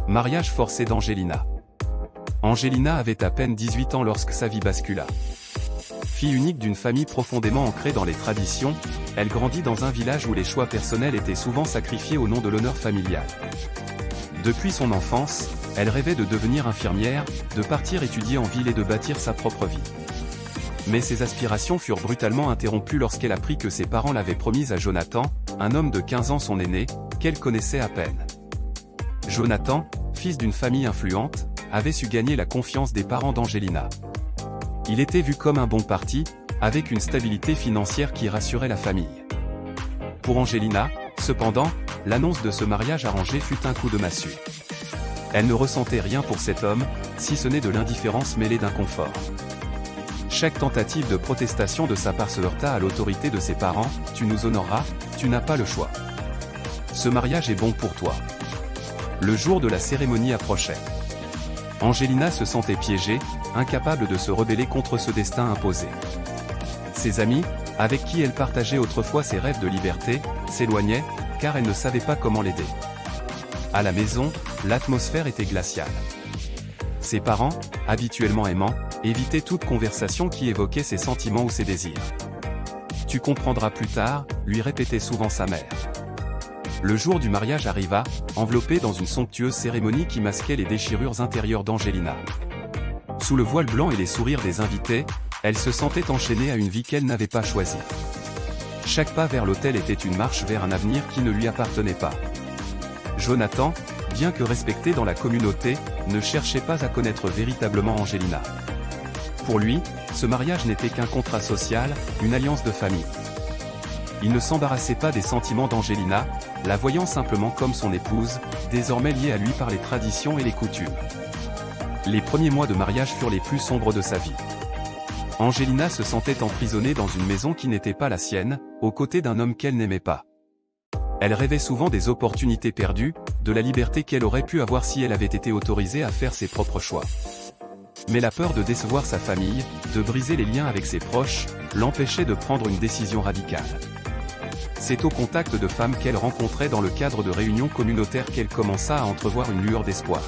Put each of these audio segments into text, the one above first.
Mariage forcé d'Angelina. Angelina avait à peine 18 ans lorsque sa vie bascula. Fille unique d'une famille profondément ancrée dans les traditions, elle grandit dans un village où les choix personnels étaient souvent sacrifiés au nom de l'honneur familial. Depuis son enfance, elle rêvait de devenir infirmière, de partir étudier en ville et de bâtir sa propre vie. Mais ses aspirations furent brutalement interrompues lorsqu'elle apprit que ses parents l'avaient promise à Jonathan, un homme de 15 ans son aîné, qu'elle connaissait à peine. Jonathan, fils d'une famille influente, avait su gagner la confiance des parents d'Angelina. Il était vu comme un bon parti, avec une stabilité financière qui rassurait la famille. Pour Angelina, cependant, l'annonce de ce mariage arrangé fut un coup de massue. Elle ne ressentait rien pour cet homme, si ce n'est de l'indifférence mêlée d'inconfort. Chaque tentative de protestation de sa part se heurta à l'autorité de ses parents. « Tu nous honoreras, tu n'as pas le choix. Ce mariage est bon pour toi. » Le jour de la cérémonie approchait. Angelina se sentait piégée, incapable de se rebeller contre ce destin imposé. Ses amis, avec qui elle partageait autrefois ses rêves de liberté, s'éloignaient, car elle ne savait pas comment l'aider. À la maison, l'atmosphère était glaciale. Ses parents, habituellement aimants, évitaient toute conversation qui évoquait ses sentiments ou ses désirs. « Tu comprendras plus tard », lui répétait souvent sa mère. Le jour du mariage arriva, enveloppé dans une somptueuse cérémonie qui masquait les déchirures intérieures d'Angelina. Sous le voile blanc et les sourires des invités, elle se sentait enchaînée à une vie qu'elle n'avait pas choisie. Chaque pas vers l'autel était une marche vers un avenir qui ne lui appartenait pas. Jonathan, bien que respecté dans la communauté, ne cherchait pas à connaître véritablement Angelina. Pour lui, ce mariage n'était qu'un contrat social, une alliance de famille. Il ne s'embarrassait pas des sentiments d'Angelina, la voyant simplement comme son épouse, désormais liée à lui par les traditions et les coutumes. Les premiers mois de mariage furent les plus sombres de sa vie. Angelina se sentait emprisonnée dans une maison qui n'était pas la sienne, aux côtés d'un homme qu'elle n'aimait pas. Elle rêvait souvent des opportunités perdues, de la liberté qu'elle aurait pu avoir si elle avait été autorisée à faire ses propres choix. Mais la peur de décevoir sa famille, de briser les liens avec ses proches, l'empêchait de prendre une décision radicale. C'est au contact de femmes qu'elle rencontrait dans le cadre de réunions communautaires qu'elle commença à entrevoir une lueur d'espoir.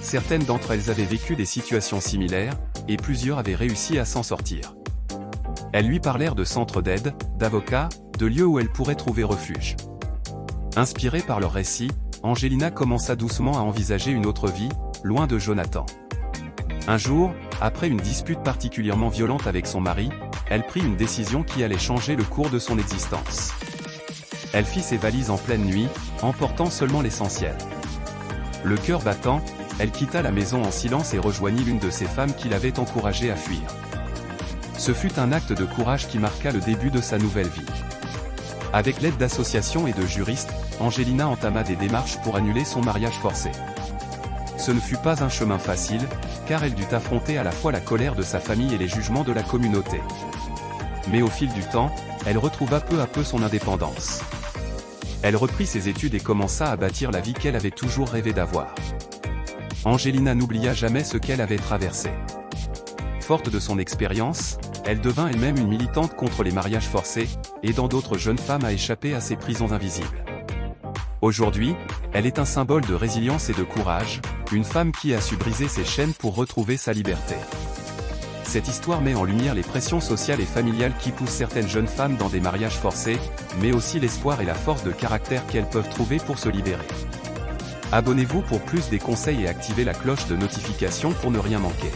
Certaines d'entre elles avaient vécu des situations similaires, et plusieurs avaient réussi à s'en sortir. Elles lui parlèrent de centres d'aide, d'avocats, de lieux où elle pourrait trouver refuge. Inspirée par leurs récits, Angelina commença doucement à envisager une autre vie, loin de Jonathan. Un jour, après une dispute particulièrement violente avec son mari, elle prit une décision qui allait changer le cours de son existence. Elle fit ses valises en pleine nuit, emportant seulement l'essentiel. Le cœur battant, elle quitta la maison en silence et rejoignit l'une de ces femmes qui l'avait encouragée à fuir. Ce fut un acte de courage qui marqua le début de sa nouvelle vie. Avec l'aide d'associations et de juristes, Angelina entama des démarches pour annuler son mariage forcé. Ce ne fut pas un chemin facile, car elle dut affronter à la fois la colère de sa famille et les jugements de la communauté. Mais au fil du temps, elle retrouva peu à peu son indépendance. Elle reprit ses études et commença à bâtir la vie qu'elle avait toujours rêvé d'avoir. Angelina n'oublia jamais ce qu'elle avait traversé. Forte de son expérience, elle devint elle-même une militante contre les mariages forcés, aidant d'autres jeunes femmes à échapper à ces prisons invisibles. Aujourd'hui, elle est un symbole de résilience et de courage, une femme qui a su briser ses chaînes pour retrouver sa liberté. Cette histoire met en lumière les pressions sociales et familiales qui poussent certaines jeunes femmes dans des mariages forcés, mais aussi l'espoir et la force de caractère qu'elles peuvent trouver pour se libérer. Abonnez-vous pour plus des conseils et activez la cloche de notification pour ne rien manquer.